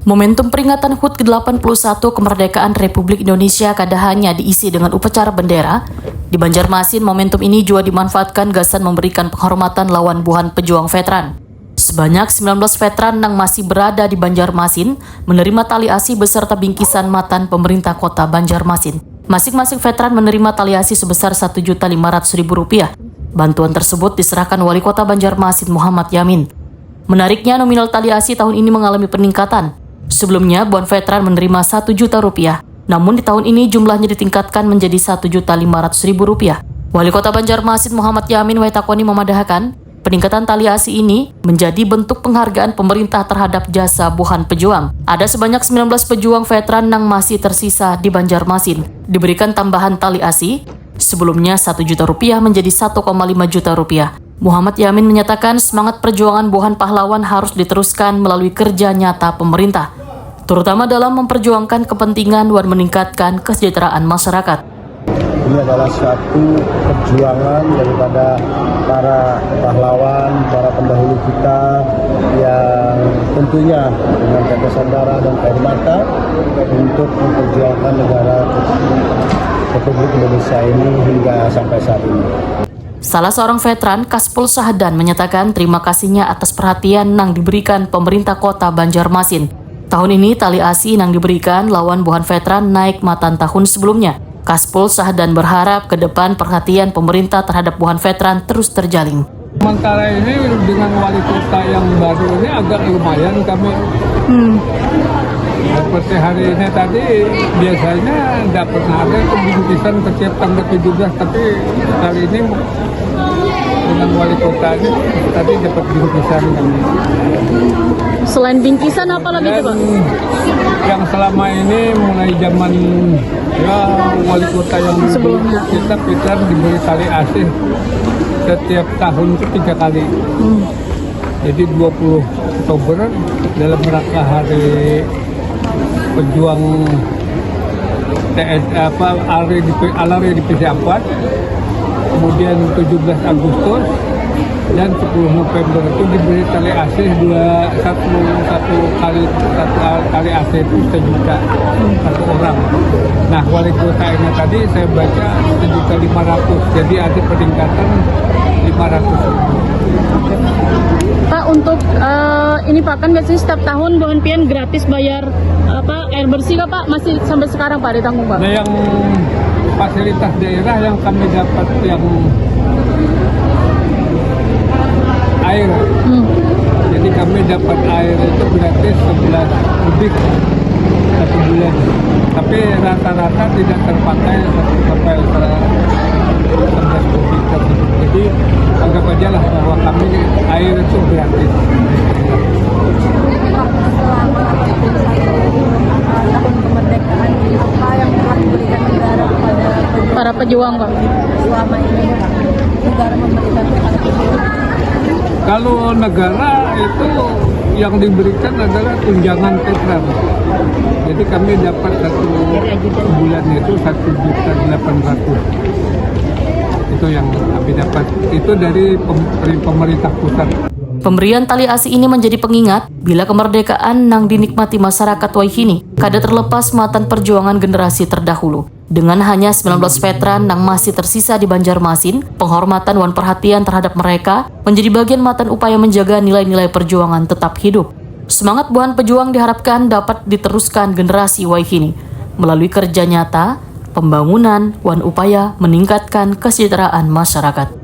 Momentum peringatan HUT ke-81 kemerdekaan Republik Indonesia kada hanya diisi dengan upacara bendera. Di Banjarmasin, momentum ini juga dimanfaatkan gasan memberikan penghormatan lawan buhan pejuang veteran. Sebanyak 19 veteran yang masih berada di Banjarmasin menerima tali asi beserta bingkisan matan pemerintah kota Banjarmasin. Masing-masing veteran menerima tali asi sebesar Rp1.500.000. Bantuan tersebut diserahkan Wali Kota Banjarmasin Muhammad Yamin. Menariknya, nominal tali asi tahun ini mengalami peningkatan. Sebelumnya, buan veteran menerima Rp1 juta, namun di tahun ini jumlahnya ditingkatkan menjadi Rp1.500.000. Wali Kota Banjarmasin Muhammad Yamin Waitakoni memadahkan, peningkatan tali asi ini menjadi bentuk penghargaan pemerintah terhadap jasa buhan pejuang. Ada sebanyak 19 pejuang veteran yang masih tersisa di Banjarmasin. Diberikan tambahan tali asi, sebelumnya Rp1 juta menjadi Rp1,5 juta. Muhammad Yamin menyatakan semangat perjuangan buhan pahlawan harus diteruskan melalui kerja nyata pemerintah, terutama dalam memperjuangkan kepentingan dan meningkatkan kesejahteraan masyarakat. Ini adalah suatu perjuangan daripada para pahlawan, para pendahulu kita yang tentunya dengan tetesan darah dan air mata untuk memperjuangkan negara Republik Indonesia ini hingga sampai saat ini. Salah seorang veteran, Kaspol Sahdan, menyatakan terima kasihnya atas perhatian yang diberikan pemerintah kota Banjarmasin. Tahun ini tali asi yang diberikan lawan buhan veteran naik matan tahun sebelumnya. Kaspol Sahdan berharap ke depan perhatian pemerintah terhadap buhan veteran terus terjalin. Sementara ini dengan wali kota yang baru ini agak lumayan kami. Seperti hari ini tadi biasanya tidak pernah ada bingkisan setiap tanggal 17, tapi kali ini dengan wali kota ini tadi dapat bingkisan kami. Selain bingkisan apa lagi tuh, Pak? Yang selama ini mulai zaman wali kota yang sebelumnya kita diberi tali asi setiap tahun itu 3 kali. Jadi 20 Oktober dalam rangka hari pejuang Alare di PC4, kemudian 17 Agustus dan 10 November itu diberi tali asi satu kali asi itu Rp1 juta satu orang. Nah, wali kota ini tadi saya baca Rp1.500.000, jadi ada peningkatan Rp500.000. Pak, untuk ini Pak, kan biasanya setiap tahun buhan pian gratis bayar air bersih kah Pak? Masih sampai sekarang Pak ditanggung Pak? Nah, yang fasilitas daerah yang kami dapat yang air, jadi kami dapat air itu gratis 11 kubik 1 bulan, tapi rata-rata tidak terpakai sampai 11 kubik tersebut. Jadi anggap aja lah bahwa kami air itu gratis. Tahun kemerdekaan, apa yang telah diberikan negara kepada para pejuang Pak? Selama ini negara memberikan kepada pejuang. Kalau negara itu yang diberikan adalah tunjangan veteran. Jadi kami dapat satu bulan itu Rp1.800.000. Itu yang kami dapat. Itu dari pemerintah pusat. Pemberian tali asi ini menjadi pengingat bila kemerdekaan yang dinikmati masyarakat Waihini kada terlepas matan perjuangan generasi terdahulu. Dengan hanya 19 veteran yang masih tersisa di Banjarmasin, penghormatan dan perhatian terhadap mereka menjadi bagian matan upaya menjaga nilai-nilai perjuangan tetap hidup. Semangat buhan pejuang diharapkan dapat diteruskan generasi Waihini melalui kerja nyata, pembangunan, dan upaya meningkatkan kesejahteraan masyarakat.